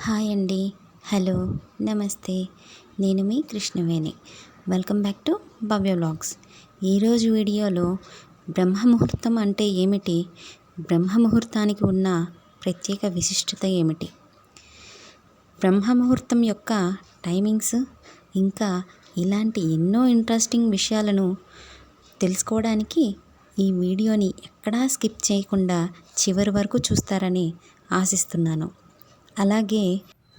Hi అండి. Hello, నమస్తే. నేను మీ Krishnaveni. Welcome back to Bhavya vlogs. ఈరోజు వీడియోలో బ్రహ్మముహూర్తం అంటే ఏమిటి, బ్రహ్మముహూర్తానికి ఉన్న ప్రత్యేక విశిష్టత ఏమిటి, బ్రహ్మముహూర్తం యొక్క టైమింగ్స్, ఇంకా ఇలాంటి ఎన్నో ఇంట్రెస్టింగ్ విషయాలను తెలుసుకోవడానికి ఈ వీడియోని ఎక్కడా స్కిప్ చేయకుండా చివరి వరకు చూస్తారని ఆశిస్తున్నాను. అలాగే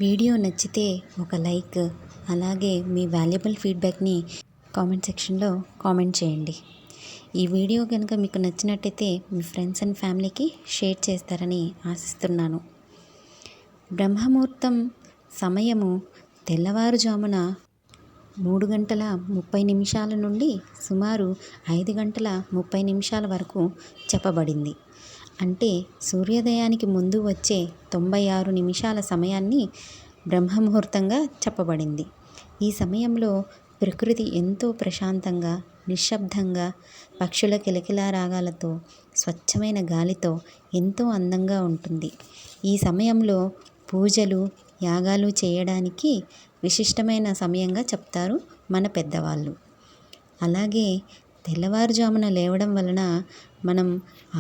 వీడియో నచ్చితే ఒక లైక్, అలాగే మీ వాల్యుబుల్ ఫీడ్బ్యాక్ని కామెంట్ సెక్షన్లో కామెంట్ చేయండి. ఈ వీడియో కనుక మీకు నచ్చినట్టయితే మీ ఫ్రెండ్స్ అండ్ ఫ్యామిలీకి షేర్ చేస్తారని ఆశిస్తున్నాను. బ్రహ్మముహూర్తం సమయము తెల్లవారుజామున 3:30 నుండి సుమారు 5:30 వరకు చెప్పబడింది. అంటే సూర్యోదయానికి ముందు వచ్చే 96 నిమిషాల సమయాన్ని బ్రహ్మముహూర్తంగా చెప్పబడింది. ఈ సమయంలో ప్రకృతి ఎంతో ప్రశాంతంగా, నిశ్శబ్దంగా, పక్షుల కిలకిలా రాగాలతో, స్వచ్ఛమైన గాలితో ఎంతో అందంగా ఉంటుంది. ఈ సమయంలో పూజలు, యాగాలు చేయడానికి విశిష్టమైన సమయంగా చెప్తారు మన పెద్దవాళ్ళు. అలాగే తెల్లవారుజామున లేవడం వలన మనం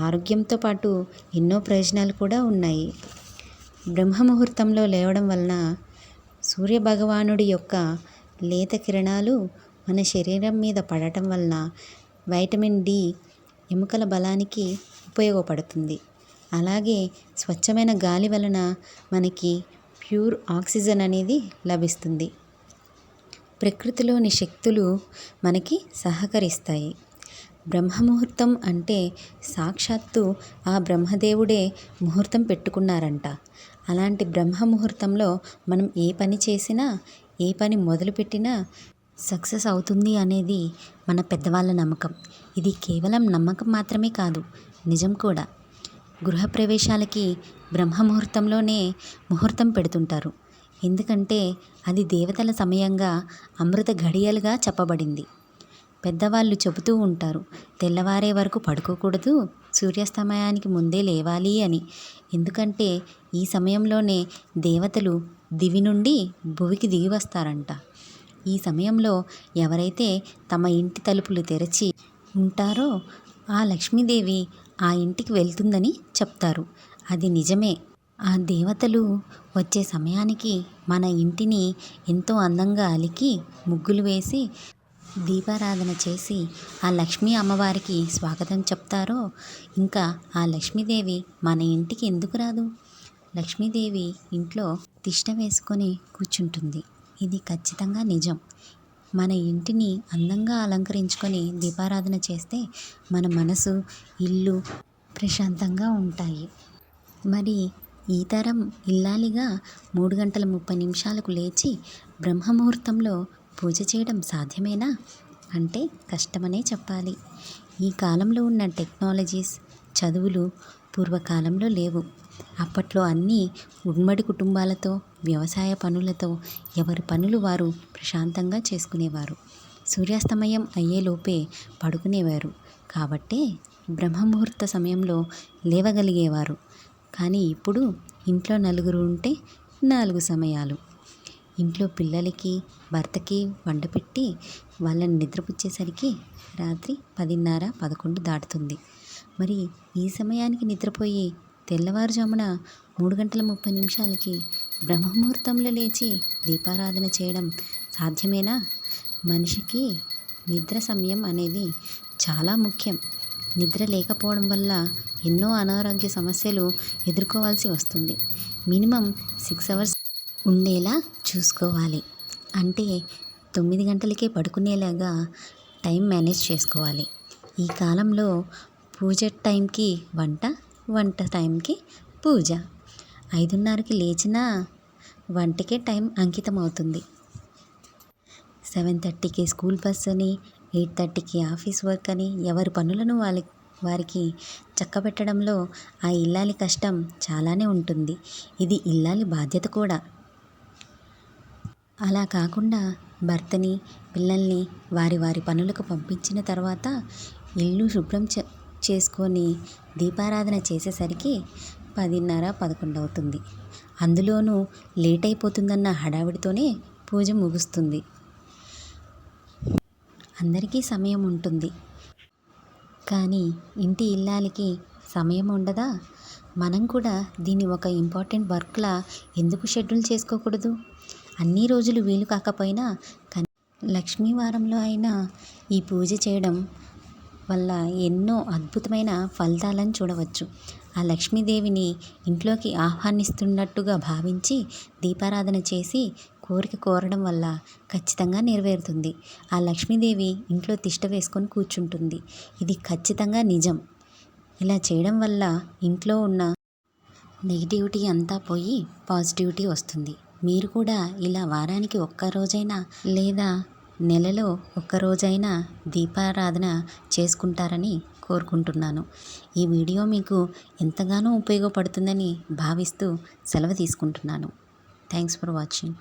ఆరోగ్యంతో పాటు ఎన్నో ప్రయోజనాలు కూడా ఉన్నాయి. బ్రహ్మముహూర్తంలో లేవడం వలన సూర్యభగవానుడి యొక్క లేత కిరణాలు మన శరీరం మీద పడటం వలన వైటమిన్ డి ఎముకల బలానికి ఉపయోగపడుతుంది. అలాగే స్వచ్ఛమైన గాలి వలన మనకి ప్యూర్ ఆక్సిజన్ అనేది లభిస్తుంది. ప్రకృతిలోని శక్తులు మనకి సహకరిస్తాయి. బ్రహ్మముహూర్తం అంటే సాక్షాత్తు ఆ బ్రహ్మదేవుడే ముహూర్తం పెట్టుకున్నారంట. అలాంటి బ్రహ్మముహూర్తంలో మనం ఏ పని చేసినా, ఏ పని మొదలుపెట్టినా సక్సెస్ అవుతుంది అనేది మన పెద్దవాళ్ళ నమ్మకం. ఇది కేవలం నమ్మకం మాత్రమే కాదు, నిజం కూడా. గృహప్రవేశాలకి బ్రహ్మముహూర్తంలోనే ముహూర్తం పెడుతుంటారు. ఎందుకంటే అది దేవతల సమయంగా, అమృత ఘడియలుగా చెప్పబడింది. పెద్దవాళ్ళు చెబుతూ ఉంటారు, తెల్లవారే వరకు పడుకోకూడదు, సూర్యాస్తమయానికి ముందే లేవాలి అని. ఎందుకంటే ఈ సమయంలోనే దేవతలు దివి నుండి భువికి దిగి వస్తారంట. ఈ సమయంలో ఎవరైతే తమ ఇంటి తలుపులు తెరచి ఉంటారో ఆ లక్ష్మీదేవి ఆ ఇంటికి వెళ్తుందని చెప్తారు. అది నిజమే. ఆ దేవతలు వచ్చే సమయానికి మన ఇంటిని ఎంతో అందంగా అలికి, ముగ్గులు వేసి, దీపారాధన చేసి ఆ లక్ష్మీ అమ్మవారికి స్వాగతం చెప్తారో, ఇంకా ఆ లక్ష్మీదేవి మన ఇంటికి ఎందుకు రాదు? లక్ష్మీదేవి ఇంట్లో తిష్ట వేసుకొని కూర్చుంటుంది. ఇది ఖచ్చితంగా నిజం. మన ఇంటిని అందంగా అలంకరించుకొని దీపారాధన చేస్తే మన మనసు, ఇల్లు ప్రశాంతంగా ఉంటాయి. మరి ఈ తరం ఇల్లాలిగా 3:30 లేచి బ్రహ్మముహూర్తంలో పూజ చేయడం సాధ్యమేనా అంటే కష్టమనే చెప్పాలి. ఈ కాలంలో ఉన్న టెక్నాలజీస్, చదువులు పూర్వకాలంలో లేవు. అప్పట్లో అన్నీ ఉమ్మడి కుటుంబాలతో, వ్యవసాయ పనులతో ఎవరి పనులు వారు ప్రశాంతంగా చేసుకునేవారు. సూర్యాస్తమయం అయ్యేలోపే పడుకునేవారు. కాబట్టే బ్రహ్మముహూర్త సమయంలో లేవగలిగేవారు. కానీ ఇప్పుడు ఇంట్లో నలుగురు ఉంటే 4 సమయాలు. ఇంట్లో పిల్లలకి, భర్తకి వంట పెట్టి వాళ్ళని నిద్రపుచ్చేసరికి రాత్రి 10:30-11 దాటుతుంది. మరి ఈ సమయానికి నిద్రపోయి తెల్లవారుజామున 3:30 బ్రహ్మముహూర్తంలో లేచి దీపారాధన చేయడం సాధ్యమేనా? మనిషికి నిద్ర సమయం అనేది చాలా ముఖ్యం. నిద్ర లేకపోవడం వల్ల ఎన్నో అనారోగ్య సమస్యలు ఎదుర్కోవాల్సి వస్తుంది. మినిమం 6 hours ఉండేలా చూసుకోవాలి. అంటే 9 గంటలకే పడుకునేలాగా టైం మేనేజ్ చేసుకోవాలి. ఈ కాలంలో పూజ టైంకి వంట, వంట టైంకి పూజ. 5:30కి లేచినా వంటకే టైం అంకితం అవుతుంది. 7:30కి స్కూల్ బస్ అని, 8:30కి ఆఫీస్ వర్క్ అని ఎవరి పనులను వారికి చక్కబెట్టడంలో ఆ ఇల్లాలి కష్టం చాలానే ఉంటుంది. ఇది ఇల్లాలి బాధ్యత కూడా. అలా కాకుండా భర్తని, పిల్లల్ని వారి వారి పనులకు పంపించిన తర్వాత ఇల్లు శుభ్రం చేసుకొని దీపారాధన చేసేసరికి 10:30-11 అవుతుంది. అందులోనూ లేట్ అయిపోతుందన్న హడావిడితోనే పూజ ముగుస్తుంది. అందరికీ సమయం ఉంటుంది, కానీ ఇంటి ఇల్లాలికి సమయం ఉండదా? మనం కూడా దీన్ని ఒక ఇంపార్టెంట్ వర్క్లా ఎందుకు షెడ్యూల్ చేసుకోకూడదు? అన్ని రోజులు వీలు కాకపోయినా లక్ష్మీ వారంలో అయినా ఈ పూజ చేయడం వల్ల ఎన్నో అద్భుతమైన ఫలితాలను చూడవచ్చు. ఆ లక్ష్మీదేవిని ఇంట్లోకి ఆహ్వానిస్తున్నట్టుగా భావించి దీపారాధన చేసి కోరిక కోరడం వల్ల ఖచ్చితంగా నెరవేరుతుంది. ఆ లక్ష్మీదేవి ఇంట్లో తిష్ట వేసుకొని కూర్చుంటుంది. ఇది ఖచ్చితంగా నిజం. ఇలా చేయడం వల్ల ఇంట్లో ఉన్న నెగిటివిటీ అంతా పోయి పాజిటివిటీ వస్తుంది. మీరు కూడా ఇలా వారానికి ఒక్కరోజైనా లేదా నెలలో ఒక్కరోజైనా దీపారాధన చేసుకుంటారని కోరుకుంటున్నాను. ఈ వీడియో మీకు ఎంతగానో ఉపయోగపడుతుందని భావిస్తూ సెలవు తీసుకుంటున్నాను. Thanks for watching.